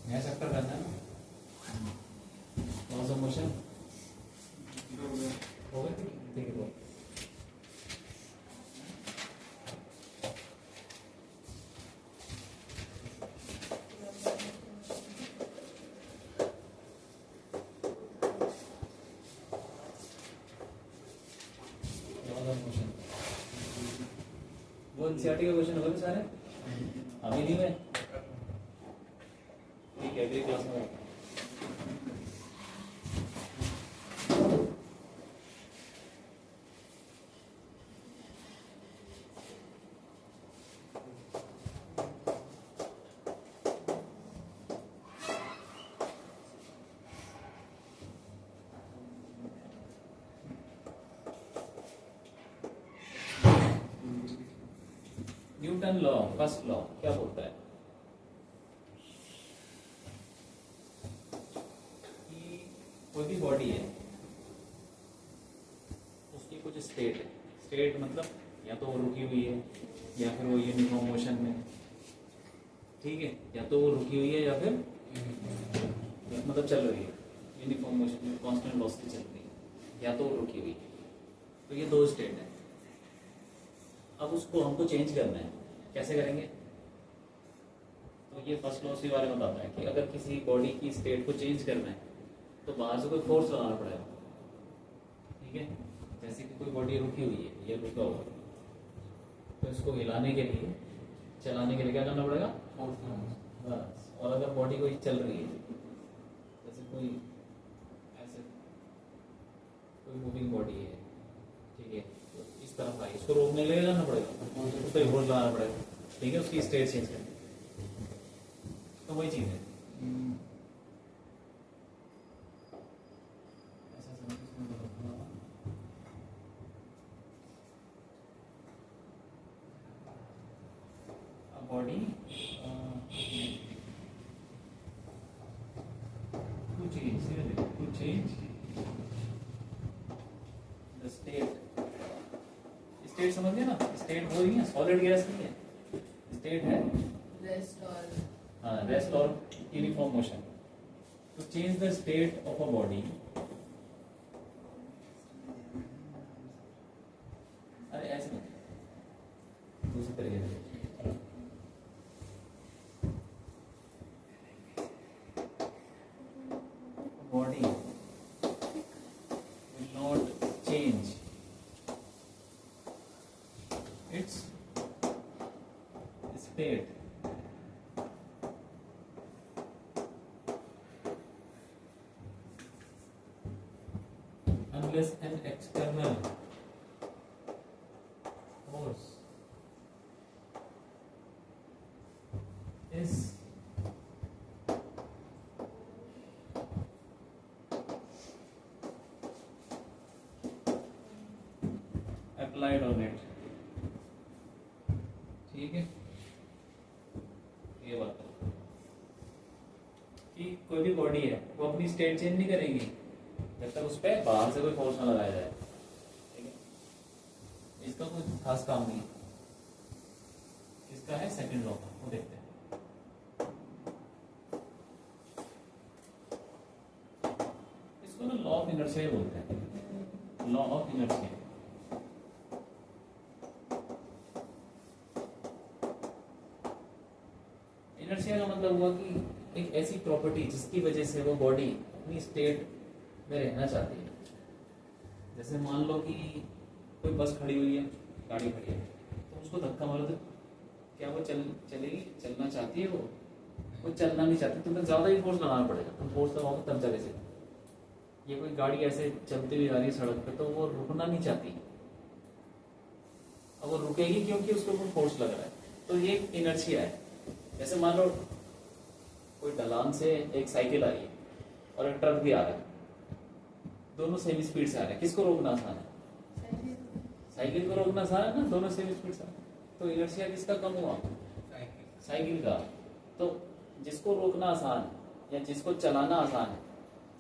नया चैप्टर करना है ना, लॉज ऑफ मोशन हो गया। ठीक है, वो एनसीईआरटी के क्वेश्चन हो गए सारे, अभी नहीं हुए। ठीक है, अगली क्लास में न्यूटन लॉ, फर्स्ट लॉ क्या बोलता है कि कोई भी बॉडी है उसकी कुछ स्टेट है। स्टेट मतलब या तो वो रुकी हुई है या फिर वो यूनिफॉर्म मोशन में, ठीक है, या तो वो रुकी हुई है या फिर मतलब चल रही है यूनिफॉर्म मोशन में, कांस्टेंट वेलोसिटी चल रही है, या तो वो रुकी हुई है। तो ये दो स्टेट है। अब उसको हमको चेंज करना है, कैसे करेंगे? तो ये फर्स्ट लॉ के बारे में बताता है कि अगर किसी बॉडी की स्टेट को चेंज करना है तो बाहर से कोई फोर्स लगाना पड़ेगा, ठीक है। जैसे कि कोई बॉडी रुकी हुई है, ये रुका हुआ, तो इसको हिलाने के लिए, चलाने के लिए क्या करना पड़ेगा? बस। और अगर बॉडी कोई चल रही है, जैसे कोई ऐसे कोई मूविंग बॉडी है, ठीक है, तो इस तरफ आई, इसको रोकने के लिए करना पड़ेगा, उसको एक फोर्स लगाना पड़ेगा, ठीक है, उसकी स्टेट चेंज करनी। तो वही चीज है। Body to change the state, state समझ गए ना? स्टेट वो नहीं है, सॉलिड गैस नहीं है, स्टेट है रेस्ट और uniform motion. To change the state of a body, अरे ऐसे नहीं, दूसरी तरीके से। Body will not change its state unless an external force is applied on it, ठीक है। ये बात है कि कोई भी बॉडी है वो अपनी स्टेट चेंज नहीं करेगी जब तक उस पर बाहर से कोई फोर्स ना लगाया जाए, ठीक है। इसका कोई खास काम नहीं है। किसका है? सेकंड लॉ का, वो देखते हैं। इसको ना लॉ ऑफ इनर्शिया बोलते हैं, लॉ ऑफ इनर्शिया। इनर्शिया का मतलब हुआ कि एक ऐसी प्रॉपर्टी जिसकी वजह से वो बॉडी अपनी स्टेट में रहना चाहती है। जैसे मान लो कि कोई बस खड़ी हुई है, गाड़ी खड़ी है, तो उसको धक्का मारो तो क्या वो चलेगी? चलना चाहती है वो चलना नहीं चाहती, तुम्हें ज्यादा ही फोर्स लगाना पड़ेगा। तुम फोर्स लगाओगे तब चले चलेगी। ये कोई गाड़ी ऐसे चलती हुई आ रही है सड़क पे, तो वो रुकना नहीं चाहती, अब वो रुकेगी क्योंकि उसके ऊपर फोर्स लग रहा है। तो ये इनर्शिया है। जैसे मान लो कोई ढलान से एक साइकिल आ रही है और एक ट्रक भी आ रहा है, दोनों सेम स्पीड से आ रहे हैं, किसको रोकना आसान है? साइकिल को रोकना आसान है ना, दोनों सेम स्पीड से। तो इनर्शिया किसका कम हुआ? साइकिल का। तो जिसको रोकना आसान या जिसको चलाना आसान है,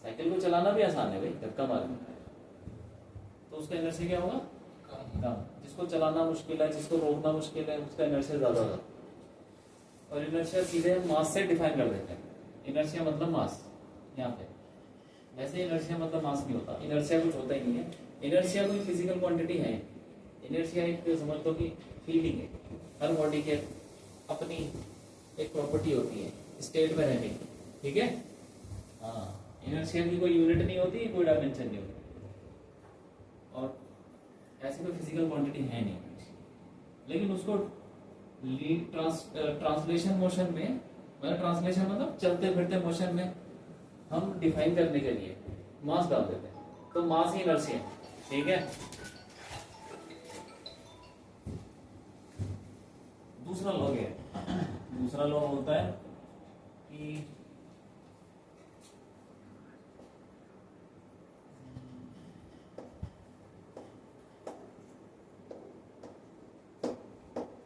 साइकिल को चलाना भी आसान है भाई, धक्का मारना, तो उसका इनर्शिया क्या होगा? कम। जिसको चलाना मुश्किल है, जिसको रोकना मुश्किल है, उसका इनर्शिया ज्यादा होगा। और इनर्शिया सीधे मास से डिफाइन कर देते हैं। इनर्शिया मतलब मास यहाँ पे। वैसे इनर्शिया मतलब मास नहीं होता, इनर्शिया कुछ होता ही नहीं है। इनर्शिया कोई फिजिकल क्वांटिटी है, इनर्शिया एक समझ लो कि फीलिंग है। हर बॉडी के अपनी एक प्रॉपर्टी होती है स्टेट में रहने की, ठीक है। हाँ, इनर्शिया की कोई यूनिट नहीं होती, कोई डायमेंशन नहीं होती, और ऐसी कोई फिजिकल क्वांटिटी है नहीं। लेकिन उसको ट्रांसलेशन मोशन में, मतलब ट्रांसलेशन मतलब चलते फिरते मोशन में हम डिफाइन करने के लिए मास डाल देते हैं, तो मास ही इनर्शिया, ठीक है। दूसरा लॉ है, दूसरा लॉ होता है कि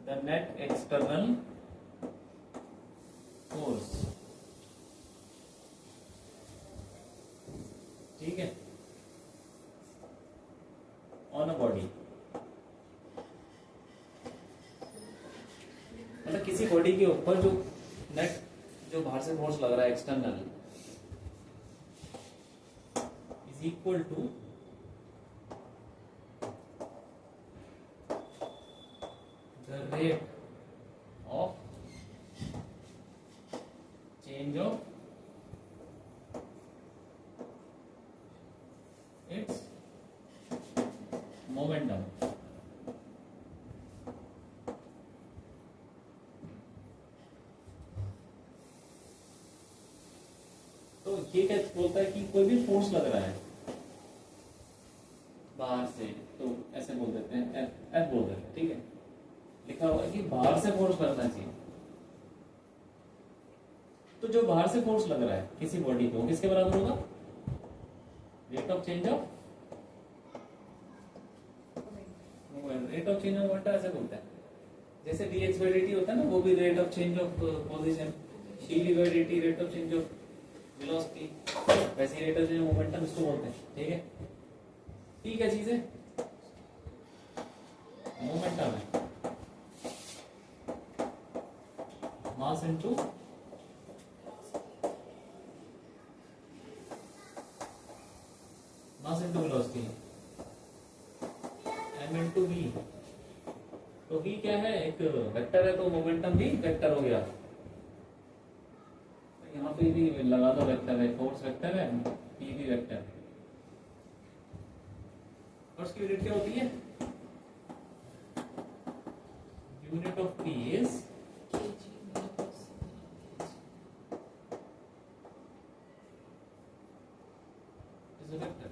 द नेट एक्सटर्नल फोर्स, ठीक है, ऑन अ बॉडी, मतलब किसी बॉडी के ऊपर जो नेट, जो बाहर से फोर्स लग रहा है external, is equal to the rate of change of its momentum. तो ये क्या बोलता है कि कोई भी फोर्स लग रहा है बाहर से, तो ऐसे बोल देते हैं, एफ बोल देते हैं, ठीक है। लिखा हुआ है कि बाहर से फोर्स लगना चाहिए, तो जो बाहर से फोर्स लग रहा है किसी बॉडी को, किसके बराबर होगा? Rate of change of moment, rate of change of moment ऐसे बोलते हैं। जैसे dx by dt होता है ना, वो भी rate of change of position, dv by dt rate of change of velocity, वैसे rate of change of momentum इसको बोलते हैं, ठीक है। ठीक है, चीज है मोमेंटम है mass into mass into velocity, m into v। तो v क्या है? एक वेक्टर है, तो मोमेंटम भी वेक्टर हो गया। यहाँ पे भी लगा दो वेक्टर है, फोर्स वेक्टर है, p भी वेक्टर है। और उसकी यूनिट क्या होती है? Unit of p is vector.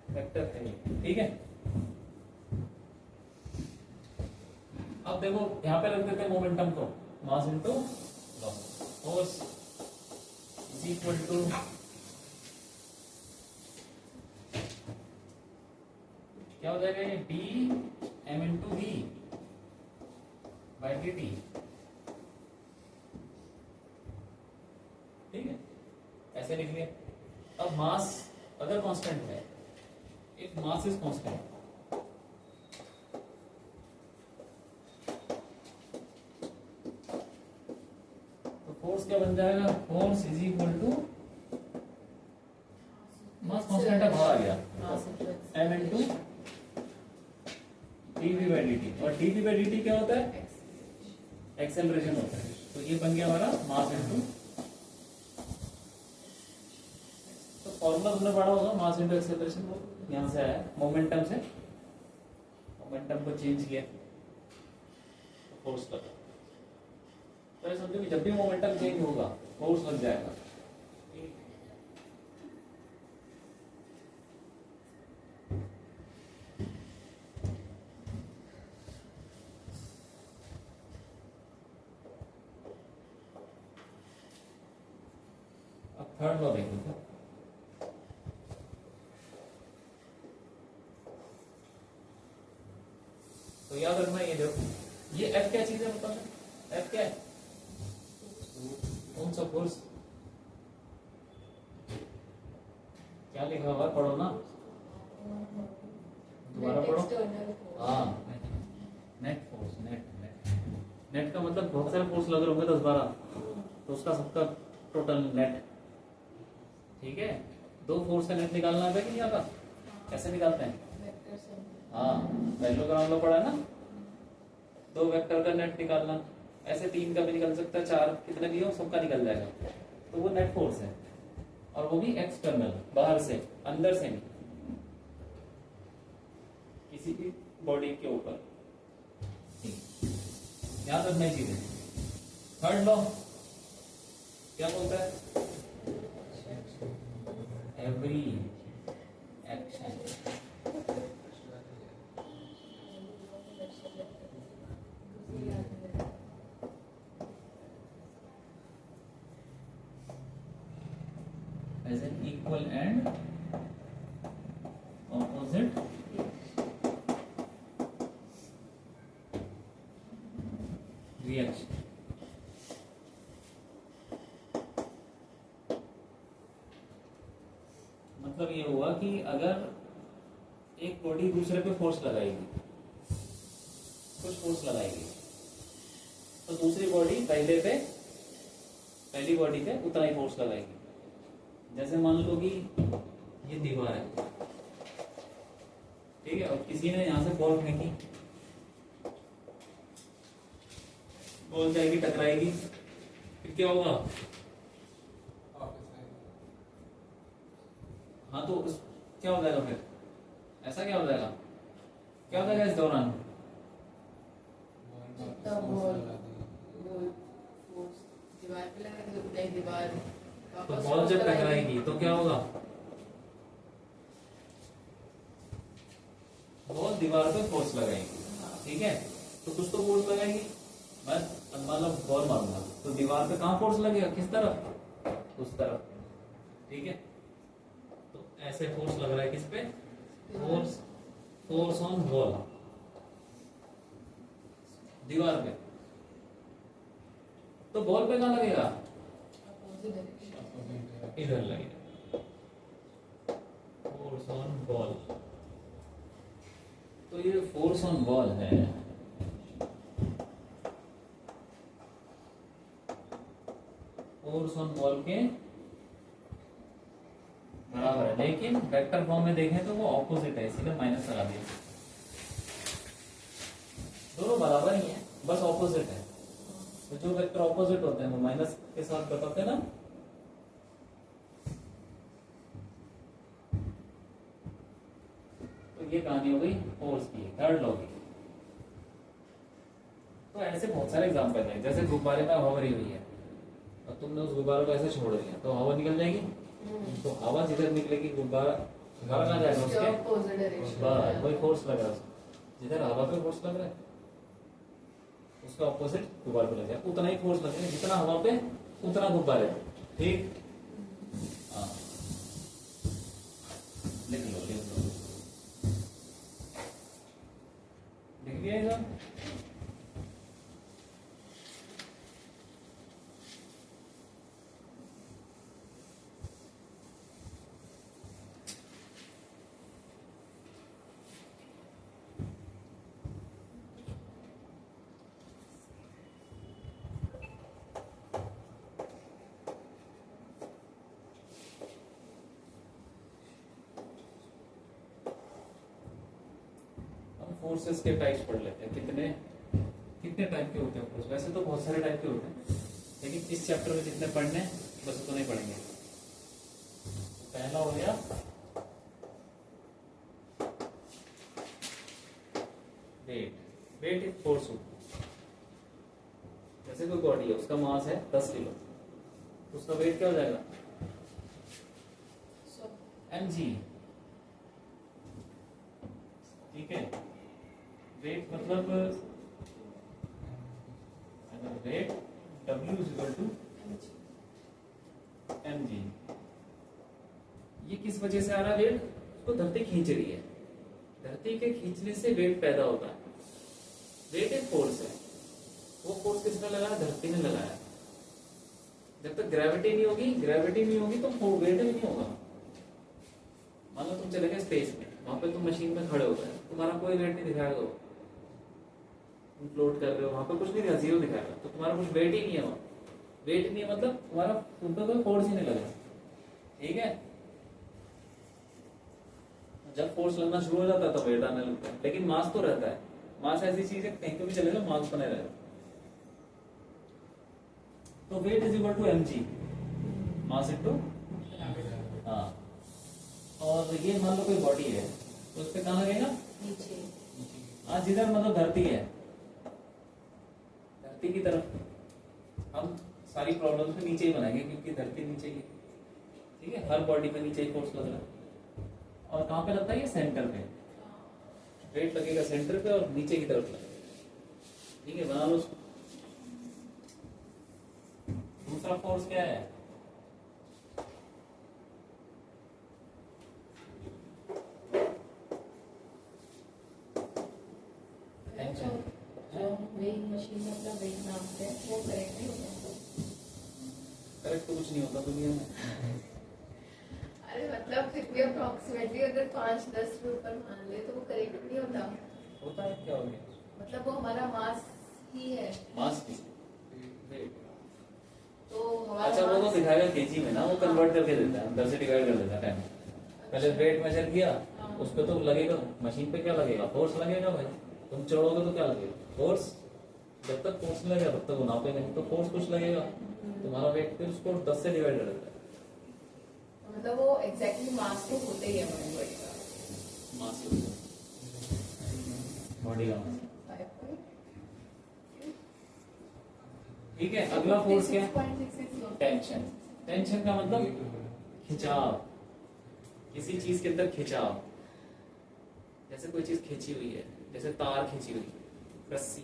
Vector है, ठीक है। अब देखो यहां पे रख देते हैं मोमेंटम को, mass into force is equal to क्या हो जाएगा? ये d m into v by d t, ठीक है, ऐसे लिख लिया। अब मास अगर कांस्टेंट है, इफ मास इज कांस्टेंट, तो फोर्स क्या बन जाएगा? Force is equal to mass constant का भाव आ गया m into dv by dt, और dv बाय dt क्या होता है? एक्सेलरेशन होता है। तो ये बन गया हमारा मास इनटू, तो फॉर्मूला तुमने पढ़ा होगा मास इनटू एक्सेलरेशन, वो यहां से आया मोमेंटम से, मोमेंटम को चेंज किया तो फोर्स लगा। तो समझो कि जब भी मोमेंटम चेंज होगा फोर्स लग जाएगा। अब थर्ड लॉ देखो, तो याद रखना ये देखो, ये F क्या चीज है बताओ? F क्या है? कौन सा फोर्स? क्या लिखा हुआ है? पढ़ो ना, दोबारा पढ़ो। हाँ, नेट फोर्स, नेट का मतलब बहुत सारे फोर्स लग रहे होंगे 10-12, तो उसका सबका टोटल नेट। ठीक है, दो फोर्स का नेट निकालना है कि नहीं आता? कैसे निकालते हैं? हाँ, पैरेललोग्राम में पढ़ा है ना, दो वेक्टर का नेट निकालना। ऐसे 3 का भी निकल सकता है, 4 कितने भी हो सबका निकल जाएगा, तो वो नेट फोर्स है। और वो भी एक्सटर्नल, बाहर से, अंदर से नहीं, किसी भी बॉडी के ऊपर। याद रखना चीजें। थर्ड लॉ क्या बोलता है? Every action as an equal and opposite reaction। मतलब ये हुआ कि अगर एक बॉडी दूसरे पे फोर्स लगाएगी, कुछ फोर्स लगाएगी, तो दूसरी बॉडी पहली बॉडी पे उतना ही फोर्स लगाएगी। जैसे मान लो कि ये दीवार है, ठीक है, और किसी ने यहां से बॉल फेंकी, बॉल जाएगी, टकराएगी, फिर क्या होगा? हाँ, तो क्या हो जाएगा फिर? ऐसा क्या हो जाएगा? क्या हो जाएगा इस दौरान? तो बॉल जब टकराएगी तो क्या होगा? बॉल दीवार पे फोर्स लगाएगी, ठीक है, तो कुछ तो फोर्स लगाएगी। मैं मतलब बॉल मारूंगा तो दीवार पे कहाँ फोर्स लगेगा? किस तरफ? उस तरफ, ठीक है। तो ऐसे फोर्स लग रहा है किस पे? फोर्स ऑन वॉल, दीवार पे। तो बॉल पे कहाँ लगेगा? इधर लगेगा, फोर्स ऑन बॉल। तो ये फोर्स ऑन बॉल है, फोर्स ऑन बॉल के बराबर है, लेकिन वेक्टर फॉर्म में देखें तो वो ऑपोजिट है, इसीलिए माइनस लगा दिया। दोनों बराबर ही है, बस ऑपोजिट है। तो जो वेक्टर ऑपोजिट होते हैं वो माइनस के साथ बताते हैं ना। तो ये कहानी हो गई फोर्स की, थर्ड लॉ की। तो ऐसे बहुत सारे एग्जांपल हैं, जैसे गुब्बारे में हवा भरी हुई है और तुमने उस गुब्बारे को ऐसे छोड़ दिया तो हवा निकल जाएगी। तो हवा जिधर निकलेगी गुब्बारा कहाँ जाएगा? उसके वही फोर्स लग रहा है, जिधर हवा पे फोर्स लग रहा है उसका ऑपोजिट गुब्बारे पे लग जाएगा। उतना ही फोर्स लगेगा जितना हवा पे उतना गुब्बारे पे, ठीक। हाँ, लिख लो लिख लिया। फोर्सेस के टाइप्स पढ़ लेते हैं। कितने टाइप के होते हैं फोर्स? वैसे तो बहुत सारे टाइप के होते हैं, लेकिन इस चैप्टर में जितने पढ़ने बस उतने ही पढ़ेंगे। पहला हो गया वेट इज फोर्स। जैसे कोई बॉडी है, उसका मास है 10 किलो, तो उसका वेट क्या हो जाएगा? mg, ठीक है। वेट मतलब वेट W = mg। ये किस वजह से आ रहा है वेट? उसको धरती खींच रही है, धरती के खींचने से वेट पैदा होता है। वेट एक फोर्स है, वो फोर्स किसने लगाया? धरती ने लगाया। जब तक ग्रेविटी नहीं होगी तो वेट भी नहीं होगा। मान लो तुम चले गए स्पेस में, वहां पे तुम मशीन में खड़े हो गए, तुम्हारा कोई वेट नहीं दिखाएगा, तुम फ्लोट कर रहे हो, वहां पर कुछ नहीं दिखा, जीरो दिखाएगा, तो तुम्हारा कुछ वेट ही नहीं है वहां। वेट नहीं है मतलब तुम्हारा तुम पे कोई फोर्स ही नहीं लगेगा, ठीक है। जब फोर्स लगना शुरू हो जाता है तो वेट आने लगता है, लेकिन मास तो रहता है। मास ऐसी चीज है कहीं पे भी चलेगा, मास बने रहेगा। तो weight is equal to mg, mass into, हाँ। और ये मान लो कोई बॉडी है तो उस पे कहाँ लगेगा, नीचे। हाँ जिधर मतलब धरती है, धरती की तरफ। हम सारी प्रॉब्लम्स में नीचे ही बनाएंगे क्योंकि धरती नीचे ही है, ठीक है। हर बॉडी में नीचे ही फोर्स लग रहा है। और कहाँ पे लगता है, ये सेंटर पे। वेट लगेगा सेंटर पे और नीचे की तरफ लगेगा, ठीक है। बना लो उसको। दूसरा फोर्स क्या है, वेइंग मशीन मतलब वेइंग नापते हैं, वो करेक्ट नहीं होता। करेक्ट तो कुछ नहीं होता दुनिया में। अरे मतलब फिर भी अप्रोक्सीमेटली अगर 5-10 के ऊपर मान ले तो वो करेक्ट नहीं होता। होता है, क्या हो गया, मतलब वो हमारा मास ही है। मास की वेट। तो हमारा अच्छा वो तो मास दिखाएगा केजी में ना, वो कन्वर्ट करके देता है, अंदर से डिवाइड कर देता है टाइम। पहले वेट मेजर किया, उस पे तो लगेगा, मशीन पे क्या लगेगा, फोर्स लगेगा भाई। तुम चढ़ोगे तो क्या लगेगा, फोर्स। जब तक फोर्स नहीं लगेगा तब तक वो नापे नहीं, तो फोर्स कुछ लगेगा, तुम्हारा वेट फिर उसको 10 से डिवाइड कर देता है। मतलब वो एग्जैक्टली मास तो होता ही है हमारी बॉडी का। मास बॉडी का मास, 5.6 ठीक है। अगला फोर्स क्या है, 6.66 टेंशन। टेंशन का मतलब खिंचाव, किसी चीज के अंदर खिंचाव। जैसे कोई चीज खींची हुई है, जैसे तार खींची हुई है, रस्सी,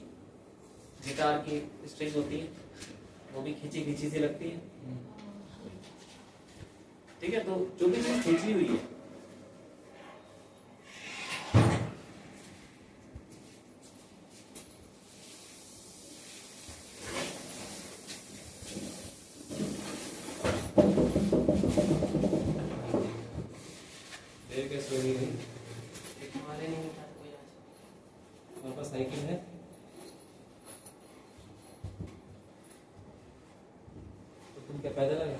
गिटार की स्ट्रिंग होती है, वो भी खींची खींची सी लगती है, ठीक है। तो जो भी चीज खींची हुई है, कैसे होगी, हमारे पास साइकिल है, तो तुम क्या पैदल आए,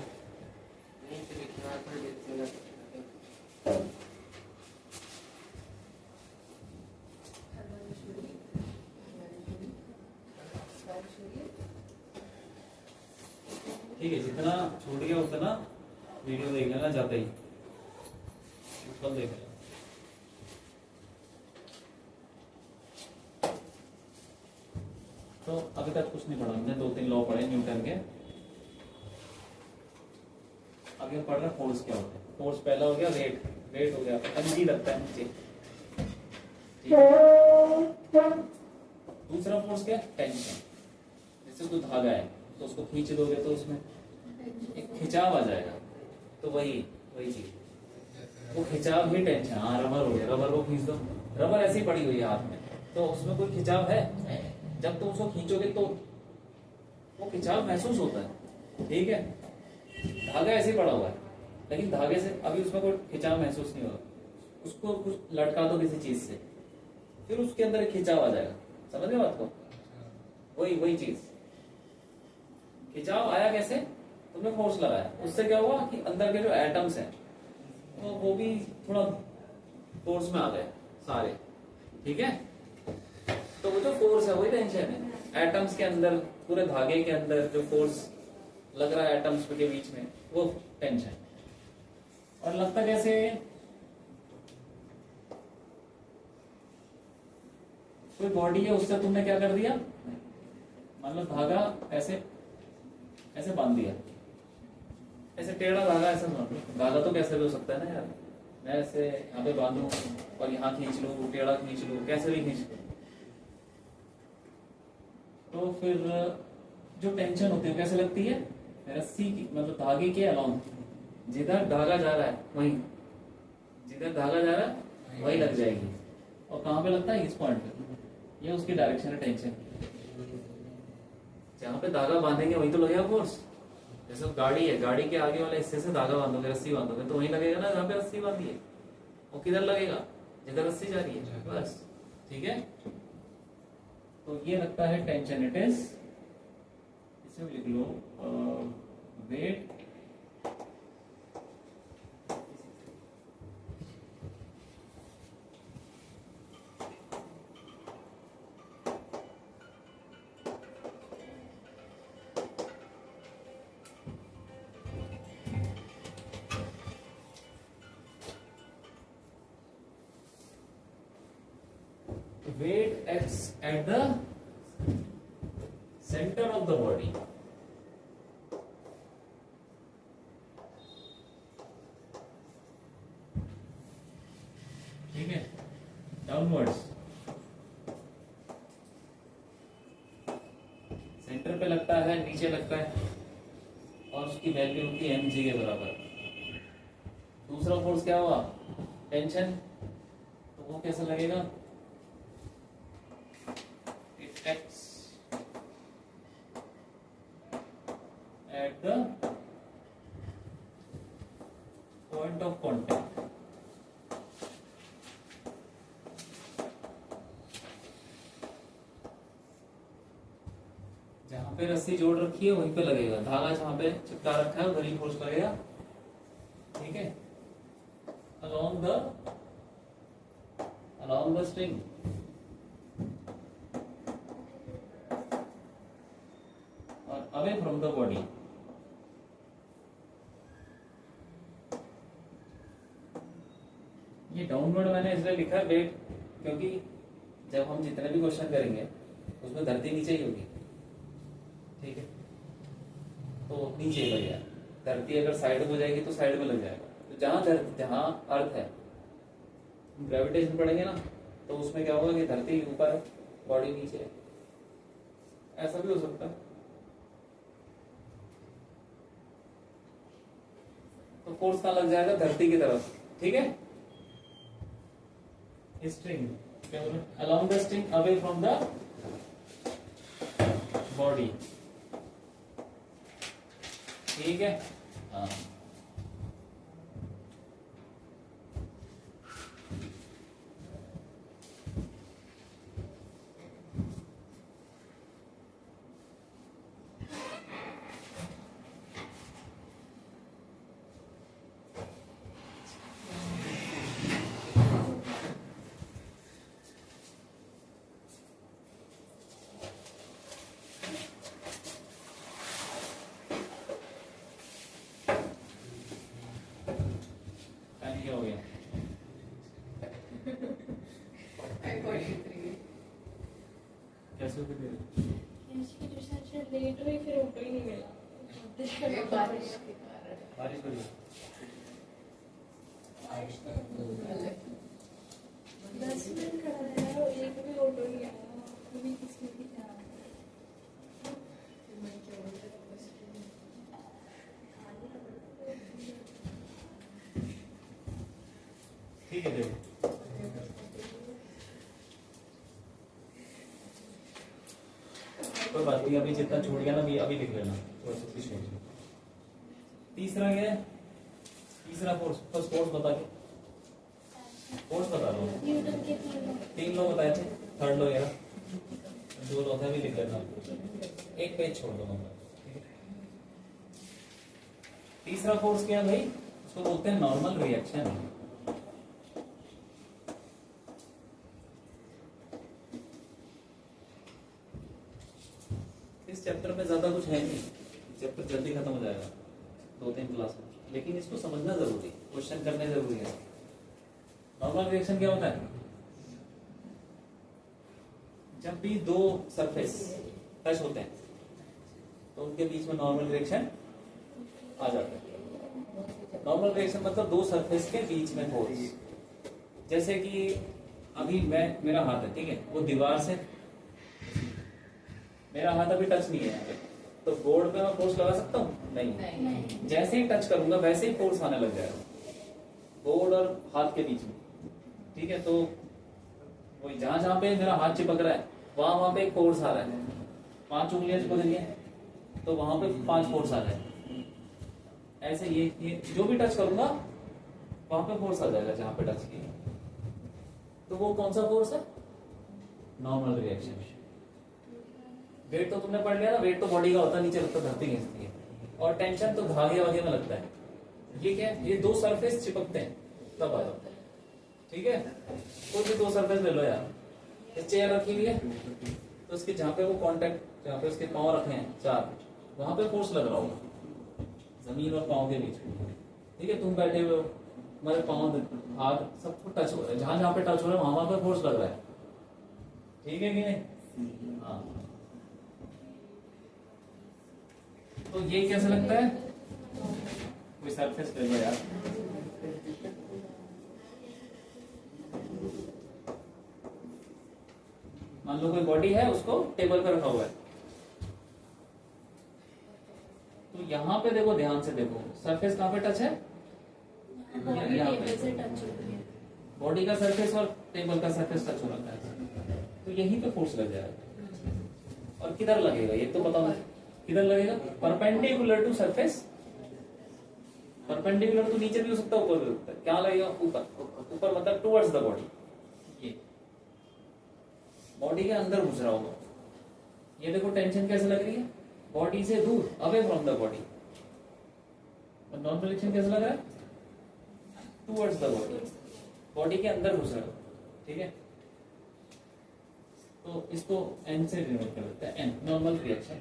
ठीक है। जितना छूट गया उतना वीडियो देख लेना जाते ही, कल देख लेना। तो अभी तक कुछ नहीं पढ़ा हमने, 2-3 लॉ पढ़े न्यूटन के। आगे पढ़ रहे फोर्स क्या होता है। फोर्स पहला हो गया वेट, वेट हो गया mg लगता है नीचे, ठीक है। दूसरा फोर्स क्या, टेंशन। जैसे कोई धागा है तो उसको खींच दोगे तो उसमें एक खिंचाव आ जाएगा, तो वही चीज, वो खिंचाव ही टेंशन। हाँ रबर हो गया, रबर को खींच दो, रबर ऐसी पड़ी हुई है हाथ में, तो उसमें कोई खिंचाव है, जब तुम उसको खींचोगे तो वो खिंचाव महसूस होता है, ठीक है। धागा ऐसे ही पड़ा हुआ है, लेकिन धागे से अभी उसमें कोई खिंचाव महसूस नहीं होगा। उसको कुछ लटका दो किसी चीज से, फिर उसके अंदर एक खिंचाव आ जाएगा, समझ गए बात को। वही चीज, खिंचाव आया कैसे, तुमने फोर्स लगाया, उससे क्या हुआ कि अंदर के जो एटम्स हैं वो भी थोड़ा फोर्स में आ गए सारे, ठीक है। तो वो जो फोर्स है वही टेंशन है। एटम्स के अंदर, पूरे धागे के अंदर जो फोर्स लग रहा है एटम्स के बीच में, वो टेंशन। और लगता कैसे, कोई बॉडी है उससे तुमने क्या कर दिया, मान लो धागा ऐसे ऐसे बांध दिया, ऐसे टेढ़ा धागा ऐसे बांध दो। धागा तो कैसे भी हो सकता है ना यार, मैं ऐसे यहाँ पे बांधू और यहाँ खींच लूं, टेढ़ा खींच लूं, कैसे भी खींच लूं, तो फिर जो टेंशन होती है कैसे लगती है, रस्सी की मतलब धागे के अलाउंग, जिधर धागा जा रहा है वहीं, जिधर धागा जा रहा है वही लग जाएगी। और कहाँ पे लगता है, इस पॉइंट पे, ये उसकी डायरेक्शन है टेंशन। जहाँ पे धागा बांधेंगे वहीं तो लगेगा फोर्स। जैसे गाड़ी है, गाड़ी के आगे वाले हिस्से से धागा बांधोगे, रस्सी बांधोगे, तो वहीं लगेगा ना जहाँ पे रस्सी बांधी है। वो किधर लगेगा, जिधर रस्सी जा रही है, बस, ठीक है। तो ये लगता है टेंशन, इट इज, इसे भी लिख लो, wait weight acts at the center of the body. ठीक है, डाउनवर्ड्स सेंटर पे लगता है, नीचे लगता है, और उसकी वैल्यू होती है mg के बराबर। दूसरा फोर्स क्या हुआ, टेंशन, तो वो कैसा लगेगा, acts at the point of contact. जहां पे रस्सी जोड़ रखी है वहीं पे लगेगा, धागा जहां पे चिपका रखा है उधर ही फोर्स लगेगा। ठीक है, along the string, away from the body। ये डाउनवर्ड मैंने इसलिए लिखा है वेट, क्योंकि जब हम जितने भी क्वेश्चन करेंगे उसमें धरती नीचे ही होगी। ठीक है, तो नीचे ही लगेगा, धरती अगर साइड हो जाएगी तो साइड में लग जाएगा। तो जहां अर्थ है, ग्रेविटेशन पड़ेंगे ना, तो उसमें क्या होगा कि धरती ऊपर है, बॉडी नीचे है, ऐसा भी हो सकता है। तो फोर्स कहां लग जाएगा, धरती की तरफ। ठीक है, string along the string away from the body। ठीक है, हाँ, क्या हो गया, कैसे हो गया, लेट हुई फिर ऑटो ही नहीं मिला, बारिश के कारण। बारिश हो रही है। 10 मिनट खड़ा रहा और एक भी ऑटो नहीं आया, कभी किसी की ध्यान ठीक है, देखो कोई बात नहीं, अभी जितना छूट गया ना अभी लिख लेना, थोड़ा सा कुछ नहीं। तीसरा क्या है, तीसरा फोर्स, फर्स्ट फोर्स बता के, फोर्स बता दो। न्यूटन के 3 लो बताए थे, थर्ड लो यार, 2 लो था भी लिख लेना, एक पेज छोड़ दो। तीसरा फोर्स क्या है भाई, उसको बोलते हैं नॉर्मल रिएक्शन। इस चैप्टर में ज्यादा कुछ है नहीं, चैप्टर जल्दी खत्म हो जाएगा 2-3 क्लास में, लेकिन इसको समझना जरूरी, क्वेश्चन करने जरूरी है। नॉर्मल रिएक्शन क्या होता है, जब भी 2 सरफेस टच होते हैं तो उनके बीच में नॉर्मल रिएक्शन आ जाता है। नॉर्मल रिएक्शन मतलब 2 सरफेस के बीच में फोर्स, जैसे कि अभी मेरा हाथ है, ठीक है, वो दीवार से, मेरा हाथ अभी टच नहीं है यहाँ पे, तो बोर्ड पे मैं फोर्स लगा सकता हूँ? नहीं। जैसे ही टच करूंगा वैसे ही फोर्स आने लग जाएगा बोर्ड और हाथ के बीच में। ठीक है, तो वही जहां पे मेरा हाथ चिपक रहा है वहां पे एक फोर्स आ रहा है, 5 उंगलियां चिपक रही है तो वहां पे 5 फोर्स आ रहा है। ऐसे ये जो भी टच करूंगा वहां पे फोर्स आ जाएगा जहां पे टच किया, तो वो कौन सा फोर्स है, नॉर्मल रिएक्शन। वेट तो तुमने पढ़ लिया ना, वेट तो बॉडी का होता है, नीचे लगता धरती खींचती है, और टेंशन तो धागे वागे में लगता है। ये क्या है, ये दो सरफेस चिपकते हैं तब आ जाता है। ठीक है, कोई भी दो सरफेस ले लो यार, एक चेयर रखी हुई है तो उसके जहाँ पे वो कांटेक्ट, जहाँ पे उसके पाँव रखे हैं चार, वहां पे फोर्स लग रहा होगा जमीन और पाँव के बीच में। ठीक है, तुम बैठे हुए हो, तुम्हारे पाँव हाथ सब कुछ टच हो रहा है, जहां जहां पे टच हो रहा है वहां पे फोर्स लग रहा है। ठीक है कि नहीं? हाँ, तो ये कैसे लगता है, कोई सरफेस ले लो यार, मान लो कोई बॉडी है, उसको टेबल पर रखा हुआ है, तो यहाँ पे देखो, ध्यान से देखो, सरफेस कहाँ पे टच है, बॉडी टेबल से टच हो रही है। बॉडी का सरफेस और टेबल का सरफेस टच हो रखा है, तो यहीं पे फोर्स लग जाएगा। और किधर लगेगा ये तो बताओ, किधर लगेगा, परपेंडिकुलर टू सरफेस, परपेंडिकुलर तो नीचे भी हो सकता है, ऊपर भी हो सकता है, क्या लगेगा, ऊपर, ऊपर मतलब टुवर्ड्स द बॉडी, ये बॉडी के अंदर घुस रहा होगा। ये देखो टेंशन कैसे लग रही है, बॉडी से दूर, अवे फ्रॉम द बॉडी, और नॉन फ्लेक्शन कैसे लग रहा है, टुवर्ड्स द बॉडी, बॉडी के अंदर घुस रहा है। ठीक है, तो इसको एन से डिनोट कर देते हैं, एन नॉर्मल रिएक्शन।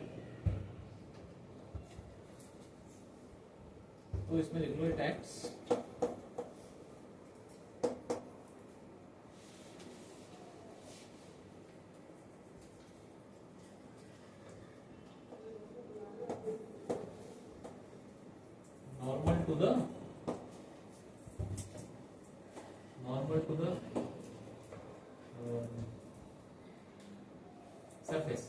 तो इसमें लिख लो टैक्स, normal to the surface,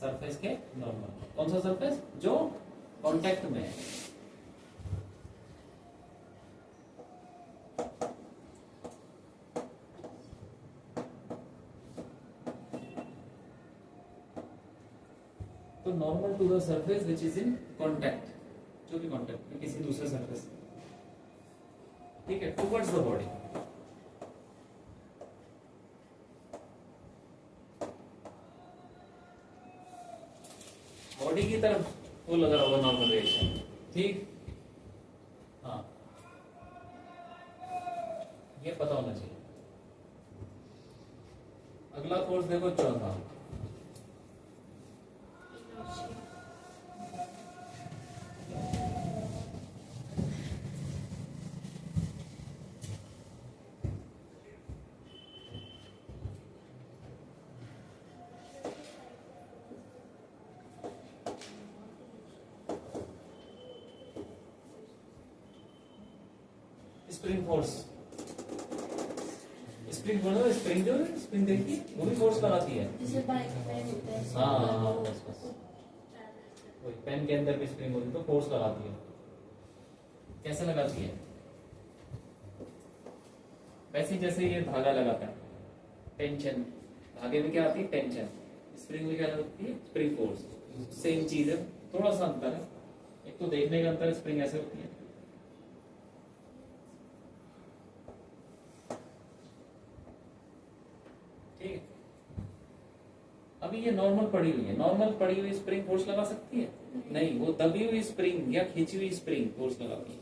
surface के नॉर्मल, कौन सा सरफेस, जो कांटेक्ट में है। तो normal to the surface which is in contact, जो भी कांटेक्ट में किसी दूसरे सरफेस, ठीक है, टुवर्ड्स द बॉडी। बॉडी की तरफ वो लग रहा होगा नॉर्मल रिएक्शन। ठीक, हाँ, ये पता होना चाहिए। अगला फोर्स देखो, चौथा, spring force. Spring force, spring जो है, स्प्रिंग देखी, वो भी फोर्स लगाती है। जैसे बाइक में होता है। हाँ, बस बस, वही पेन के अंदर भी स्प्रिंग होती है, तो फोर्स लगाती है। कैसे लगाती है, वैसे जैसे ये धागा लगाता है, टेंशन, धागे में क्या आती है, टेंशन, स्प्रिंग में क्या लगती है, स्प्रिंग फोर्स। सेम चीज है, थोड़ा सा अंतर है, एक तो देखने का अंतर, स्प्रिंग ऐसे होती है, ठीक है। अभी ये नॉर्मल पड़ी हुई है, नॉर्मल पड़ी हुई स्प्रिंग फोर्स लगा सकती है? नहीं, वो दबी हुई स्प्रिंग या खींची हुई स्प्रिंग फोर्स लगाती है।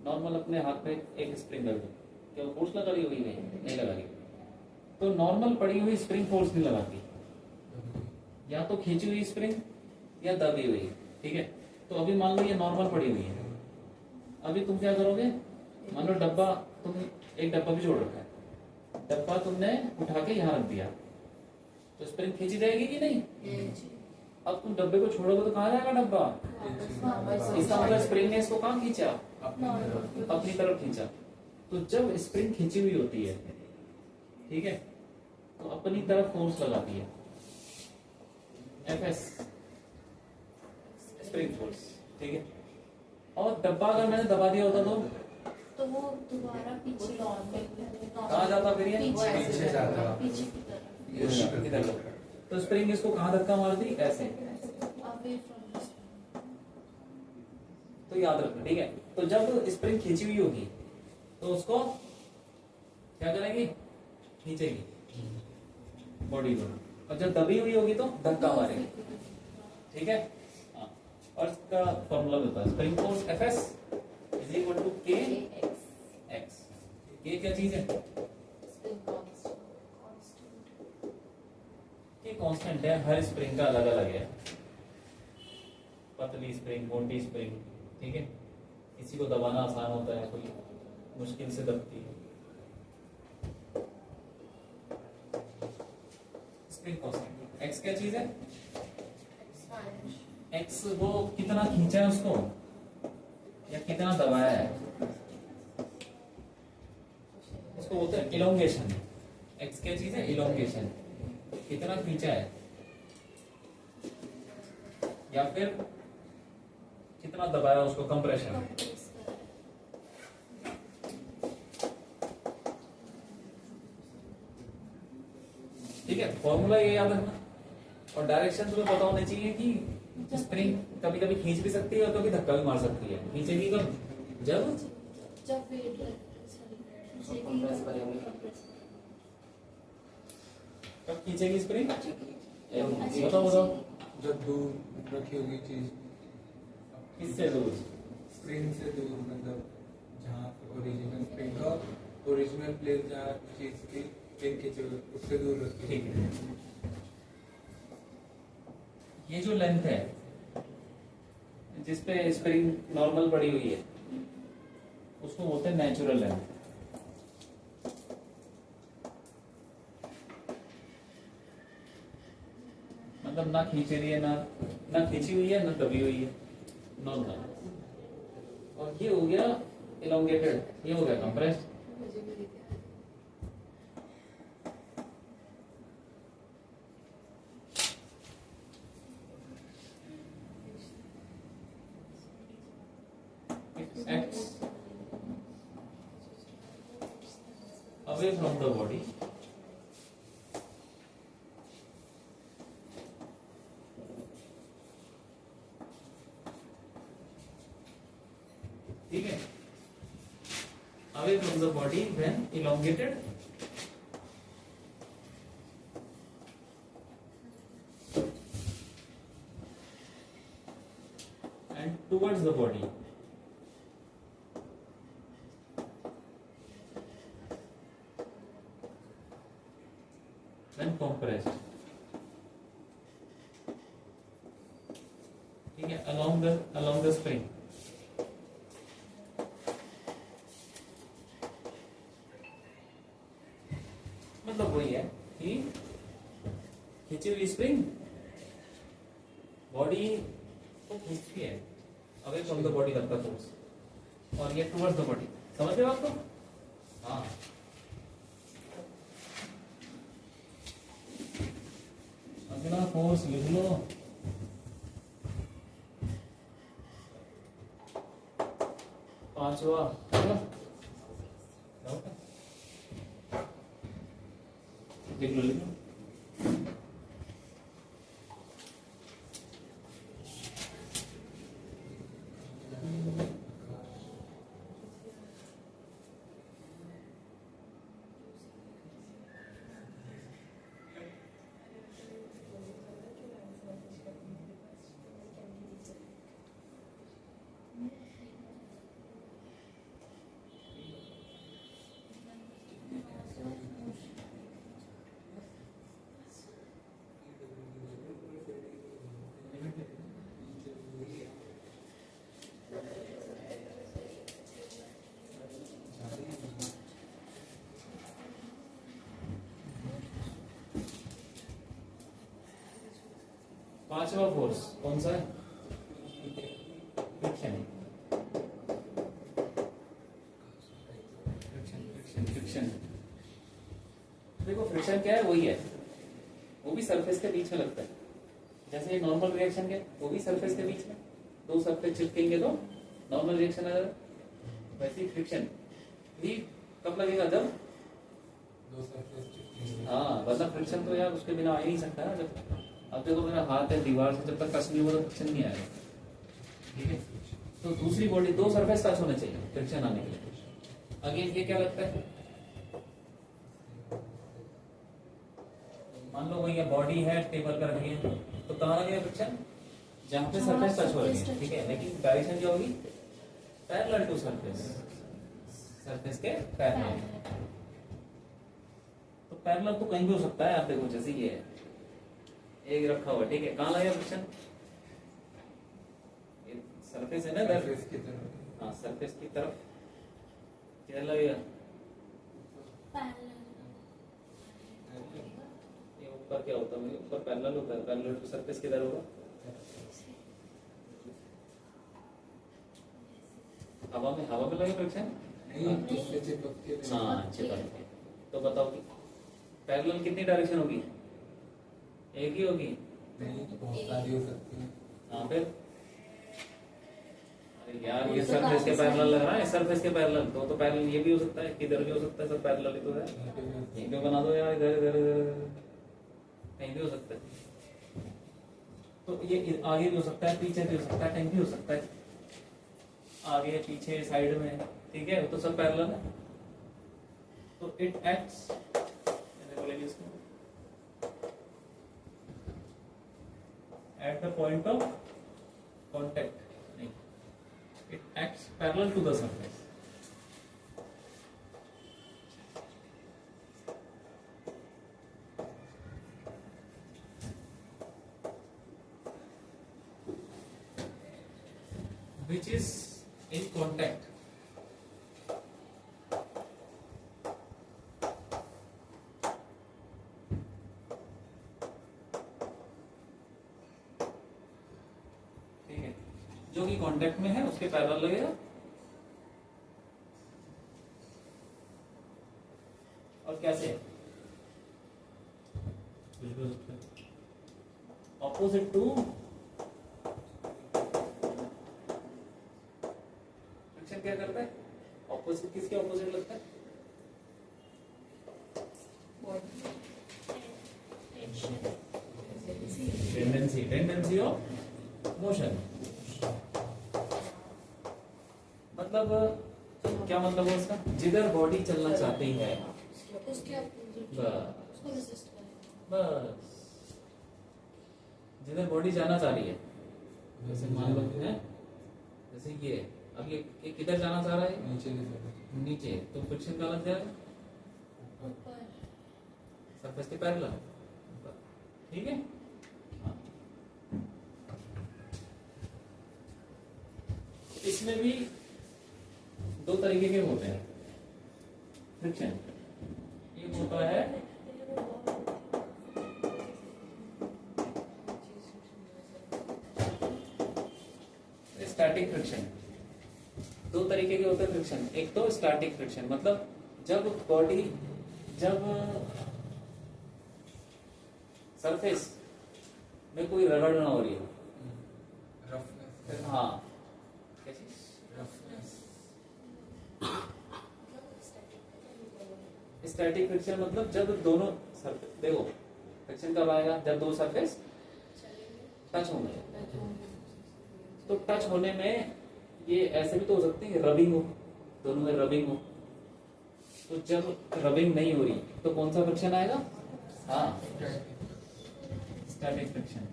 नॉर्मल अपने हाथ में एक स्प्रिंग लग गई, क्या वो फोर्स लगा रही होगी? नहीं लगा रही। तो नॉर्मल पड़ी हुई स्प्रिंग फोर्स नहीं लगाती, या तो खींची हुई स्प्रिंग या दबी हुई, ठीक है। तो अभी मान लो ये नॉर्मल पड़ी हुई है, अभी तुम क्या करोगे, मान लो डब्बा, तुम एक डब्बा भी जोड़ रखा है, डब्बा तुमने उठा के यहाँ रख दिया, तो स्प्रिंग खींची जाएगी कि नहीं? अब तुम डब्बे को छोड़ोगे तो कहाँ जाएगा डब्बा? इसका मतलब स्प्रिंग ने इसको कहाँ खींचा? अपनी तरफ खींचा। तो जब स्प्रिंग खींची हुई होती है, ठीक है, तो अपनी तरफ फोर्स लगाती है, एफएस, स्प्रिंग फोर्स, ठीक है। और डब्बा अगर मैंने दबा दिया होता तो वो दोबारा पीछे कहाँ जाता फिर? ये पीछे जाता, पीछे की तरफ। इधर लो। तो स्प्रिंग इसको कहाँ धक्का मार दी? ऐसे। तो याद रखना, ठीक है। तो जब स्प्रिंग खींची हुई होगी तो उसको क्या करेगी, खींचेगी बॉडी को, और जब दबी हुई होगी तो धक्का मारेगी। ठीक है, हाँ। और इसका फॉर्मूला भी होता है spring force Fs is equal to K X। ये क्या चीज है, ये कांस्टेंट है, हर स्प्रिंग का अलग अलग है, पतली स्प्रिंग, मोटी स्प्रिंग। ठीक है, किसी को दबाना आसान होता है, कोई मुश्किल से दबती है। स्प्रिंग कांस्टेंट एक्स क्या चीज है, एक्स वो कितना खींचा है उसको या कितना दबाया है, उसको बोलते हैं इलोंगेशन। एक्स क्या चीज है, इलोंगेशन, कितना खींचा है या फिर कितना दबाया उसको, कंप्रेशन। ठीक है, फॉर्मूला ये याद रखना, और डायरेक्शन तुम्हें पता होनी चाहिए कि स्प्रिंग कभी कभी खींच भी सकती है और कभी धक्का भी मार सकती है। खींचेगी कब, जब कब खींचेगी स्प्रिंग, बताओ बताओ, जब दूर रखी होगी चीज, किससे दूर, स्प्रिंग से दूर, मतलब जहाँ ओरिजिनल स्प्रिंग का ओरिजिनल प्लेस जहाँ चीज की स्प्रिंग खींचे हुए उससे दूर रखी। ठीक है, ये जो लेंथ है जिसपे स्प्रिंग नॉर्मल पड़ी हुई है उसको बोलते हैं नेचुरल लेंथ। मतलब ना खींच रही है, ना खींची हुई है, ना दबी हुई है, नॉर्मल। और ये हो गया इलोंगेटेड, ये हो गया compressed. Acts away from the body ठीक है, away from the body when elongated and towards the body when compressed। ठीक है, along the spring। मतलब वही है कि खींची हुई स्प्रिंग बॉडी को खींचती है, अवे फ्रॉम द बॉडी लगता फोर्स, और ये टुवर्ड्स द बॉडी। समझ रहे हो आपको, हाँ। अगला फोर्स लिख लो, पांचवा, लिख लो लिख लो। पांचवा फोर्स कौन सा है, फ्रिक्शन। फ्रिक्शन देखो, फ्रिक्शन क्या है, वही है, वो भी सरफेस के बीच में लगता है। जैसे नॉर्मल रिएक्शन के, वो भी सरफेस के बीच में, दो सरफेस चिपकेंगे तो नॉर्मल रिएक्शन आ जाएगा। वैसे ही फ्रिक्शन भी कब लगेगा, जब दो सरफेस चिपकेंगे। हाँ, वरना फ्रिक्शन तो यार उसके बिना आ ही नहीं सकता है। जब अब देखो मेरा हाथ है दीवार से, जब तक टच नहीं होगा तो फ्रिक्शन नहीं आएगा। ठीक है, तो दूसरी बॉडी, दो सरफेस टच होने चाहिए फ्रिक्शन आने के लिए। अगेन ये क्या लगता है, मान लो वही बॉडी है टेबल पर रखी है, तो कहाँ लगेगा फ्रिक्शन? जहाँ पे सरफेस टच हो रही है, ठीक है, लेकिन डायरेक्शन क्या होगी? पैरेलल टू सरफेस, सरफेस के पैरेलल। तो पैरेलल तो कहीं भी हो सकता है, आप देखो जैसे ये है, एक रखा हुआ, ठीक है, कहाँ लगेगा फ्रिक्शन? सरफेस है ना, सरफेस की तरफ। हाँ सरफेस की तरफ किधर लगेगा? ये ऊपर क्या होता है? ऊपर पैरेलल होता है, पैरेलल टू सरफेस किधर होगा? हवा में, हवा में लगेगा फ्रिक्शन? नहीं, उससे चिपक के हाँ चिपक के। तो बताओ कि पैरेलल कितनी डायरेक्शन होगी? एक ही होगी? नहीं, बहुत सारी हो सकती है। हाँ फिर अरे यार ये सरफेस के पैरेलल लग रहा है, सरफेस के पैरेलल, तो पैरेलल ये भी हो सकता है, किधर भी हो सकता है, सब पैरेलल ही तो है। यहीं पे बना दो यार, इधर इधर इधर कहीं भी हो सकता है। तो ये आगे भी हो सकता है, पीछे भी हो सकता है, कहीं भी हो सकता है, आगे पीछे साइड में, ठीक है, तो सब पैरेलल है। तो इट एक्ट्स, बोलेंगे इसको, at the point of contact, नहीं, it acts parallel to the surface. Which is in contact. ठीक है, जो कि कांटेक्ट में है उसके पैरेलल लगेगा, और कैसे? ऑपोजिट टू क्या करता है? ऑपोजिट, किसके ऑपोजिट लगता है? Tendency, tendency of motion. मतलब क्या मतलब है उसका? जिधर बॉडी चलना चाहती है बस, जिधर बॉडी जाना चाह रही है, जैसे मान लो है, जैसे ये अब ये किधर जाना चाह रहा है? नीचे की तरफ। नीचे, तो फ्रिक्शन कहाँ लग जाएगा? सरफेस के पैरेलल, ठीक है। हाँ। इसमें भी दो तरीके के होते हैं फ्रिक्शन। एक होता है स्टैटिक फ्रिक्शन। दो तरीके के होते हैं फ्रिक्शन। एक तो स्टैटिक फ्रिक्शन, मतलब जब बॉडी, जब सरफेस में कोई रगड़ ना हो रही है, रफनेस। हाँ कैसी रफनेस। स्टैटिक फ्रिक्शन मतलब जब दोनों सरफेस, देखो फ्रिक्शन कब आएगा? जब दो सरफेस टच होंगे। तो टच होने में ये ऐसे भी तो हो सकते हैं रबिंग हो, दोनों में रबिंग हो। तो जब रबिंग नहीं हो रही तो कौन सा फ्रिक्शन आएगा? हाँ स्टैटिक फ्रिक्शन।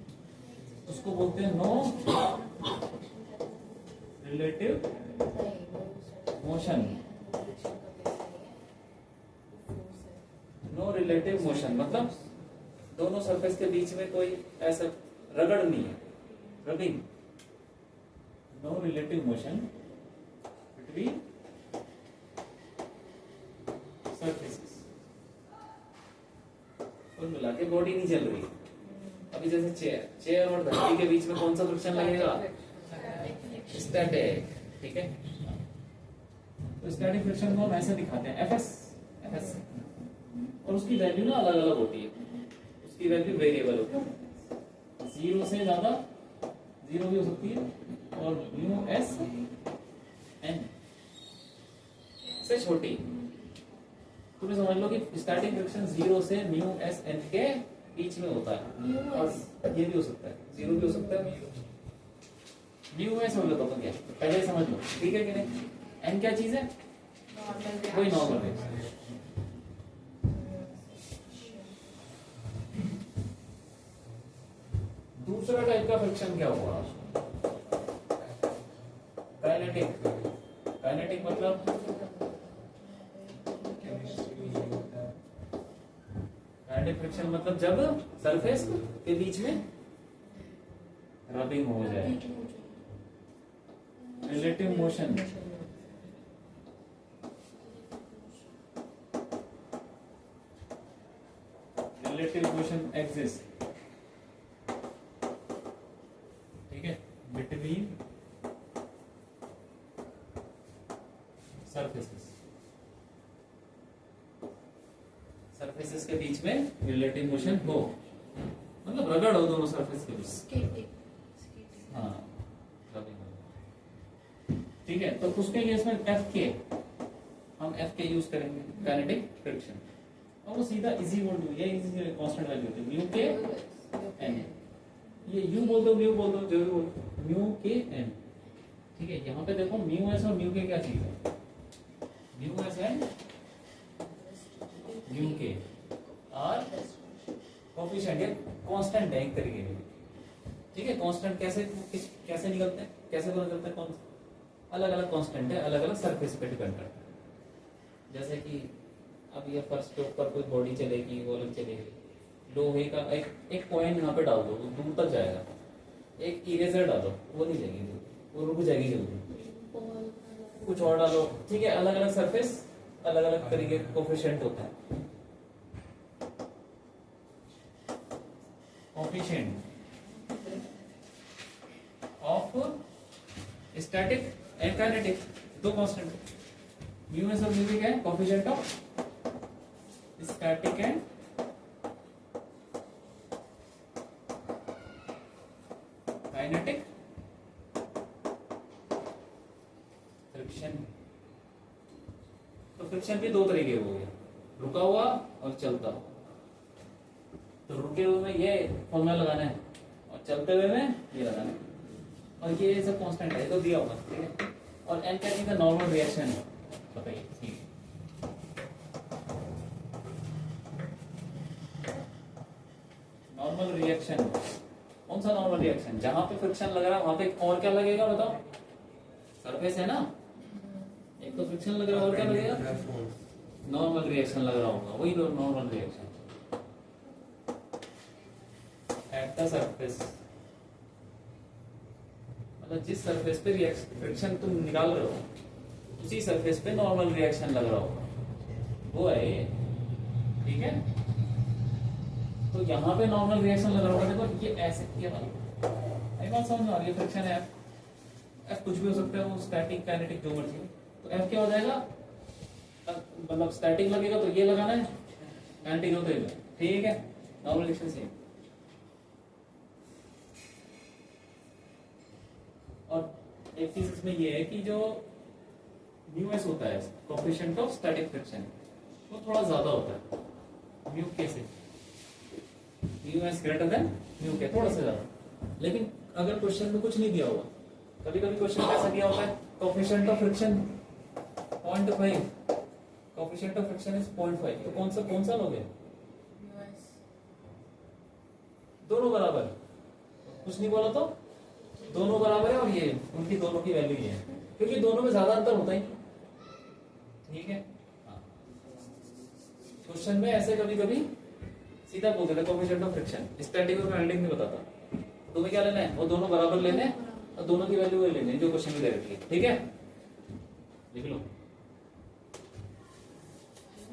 उसको बोलते हैं no relative motion. No relative motion मतलब दोनों सरफेस के बीच में कोई ऐसा रगड़ नहीं है, rubbing. No relative motion between surfaces। कुल मिला के बॉडी नहीं चल रही। अभी जैसे चेयर और धरती के बीच में कौन सा फ्रिक्शन लगेगा? स्टैटिक, ठीक है। तो स्टैटिक फ्रिक्शन को हम ऐसे दिखाते हैं एफएस, एफएस, और उसकी वैल्यू ना अलग अलग होती है, उसकी वैल्यू वेरिएबल होती है। 0 से ज्यादा, 0 भी हो सकती है, और म्यू एस एन से छोटी। तुम्हें समझ लो कि स्टार्टिंग फ्रिक्शन 0 से म्यू एस एन के बीच में होता है, और ये भी हो सकता है 0 भी हो सकता है, म्यू एस हो गया तो क्या, पहले समझ लो, ठीक है कि नहीं। एन क्या चीज है? कोई नॉर्मल है। दूसरा टाइप का फ्रिक्शन क्या हुआ? काइनेटिक। काइनेटिक मतलब काइनेटिक फ्रिक्शन मतलब जब सरफेस के बीच में रबिंग हो जाए। Relative motion, relative motion exist, ठीक है, बिटवीन सरफेसेस। सरफेसेस के बीच में रिलेटिव मोशन हो, मतलब रगड़ हो दोनों सरफेस के बीच। स्केटिंग। हाँ, rubbing हो। ठीक है, तो उसके लिए इसमें हम एफ के यूज करेंगे, काइनेटिक फ्रिक्शन, और वो सीधा इजी बोल दो, ये इजी कांस्टेंट वैल्यू होती है म्यू के एन। ये यू बोल दो, म्यू बोल दो, जो भी बोल, म्यू के एन। ठीक है, यहाँ पे देखो म्यू एस और म्यू के क्या चीज है, म्यू एस एंड म्यू के और कोफिशिएंट, ये कांस्टेंट है एक तरीके के। ठीक है, कांस्टेंट कैसे निकलते हैं, कैसे पता चलता है कौन सा? अलग अलग कांस्टेंट है, अलग अलग सरफेस पे डिपेंड करता है। जैसे कि अब ये फर्श के ऊपर कोई बॉडी चलेगी, वो अलग चलेगी। लोहे का एक कॉइन यहाँ पे डाल दो, वो दूर तक जाएगा। एक इरेजर डालो, वो नहीं जाएगी दूर, वो रुक जाएगी जल्दी। कुछ और डालो, ठीक है, अलग अलग सरफेस, अलग अलग तरीके का कोफिशिएंट होता है। Coefficient of static and kinetic, दो कांस्टेंट म्यू एस और म्यू के क्या है? Coefficient of static and kinetic friction. तो फ्रिक्शन के दो तरीके हो गए, रुका हुआ और चलता हुआ। तो रुके हुए में ये फॉर्मूला लगाना है और चलते हुए में ये लगाना है, और ये सब कांस्टेंट है, तो दिया होगा। ठीक है, और एन क्या चीज है? नॉर्मल रिएक्शन है, बताइए। ठीक है, नॉर्मल रिएक्शन कौन सा? नॉर्मल रिएक्शन जहां पे फ्रिक्शन लग रहा है वहां पे और क्या लगेगा बताओ? सरफेस है ना, एक तो फ्रिक्शन लग रहा है और क्या लगेगा? नॉर्मल रिएक्शन लग रहा होगा, वही normal reaction at the surface. मतलब जिस सरफेस पे फ्रिक्शन तुम निकाल रहे हो उसी सरफेस पे नॉर्मल रिएक्शन लग रहा होगा, वो है ये। ठीक है, तो यहाँ पे नॉर्मल रिएक्शन लग रहा होगा। देखो ये ऐसे, ये बात समझ में आ रही है? फ्रिक्शन है एफ कुछ भी हो सकता है, वो स्टैटिक काइनेटिक जो मर्जी हो। तो एफ क्या हो जाएगा? मतलब स्टैटिक लगेगा तो ये लगाना है, काइनेटिक हो तो ये। ठीक है, नॉर्मल रिएक्शन सेम। और एक चीज इसमें ये है कि जो म्यू एस होता है, कोएफिशिएंट ऑफ स्टैटिक फ्रिक्शन, वो थोड़ा ज्यादा होता है म्यू के से। Mu S greater than mu के, थोड़ा सा ज्यादा। लेकिन अगर क्वेश्चन में कुछ नहीं दिया हुआ, कभी कभी क्वेश्चन कैसा दिया होता है? Coefficient of friction 0.5, coefficient of friction is 0.5। तो कौन सा लोगे? दोनों बराबर, कुछ नहीं बोला तो दोनों बराबर है, और ये उनकी दोनों की वैल्यू ये है, क्योंकि दोनों में ज्यादा अंतर होता ही। ठीक है, क्वेश्चन में ऐसे कभी कभी सीधा बोल देते कोएफिशिएंट ऑफ फ्रिक्शन, स्टैटिक और काइनेटिक नहीं बताता। तुम्हें क्या लेना है? वो दोनों बराबर लेने और दोनों की वैल्यू वही लेनी है जो क्वेश्चन में दे रखी है। ठीक है, लिख लो।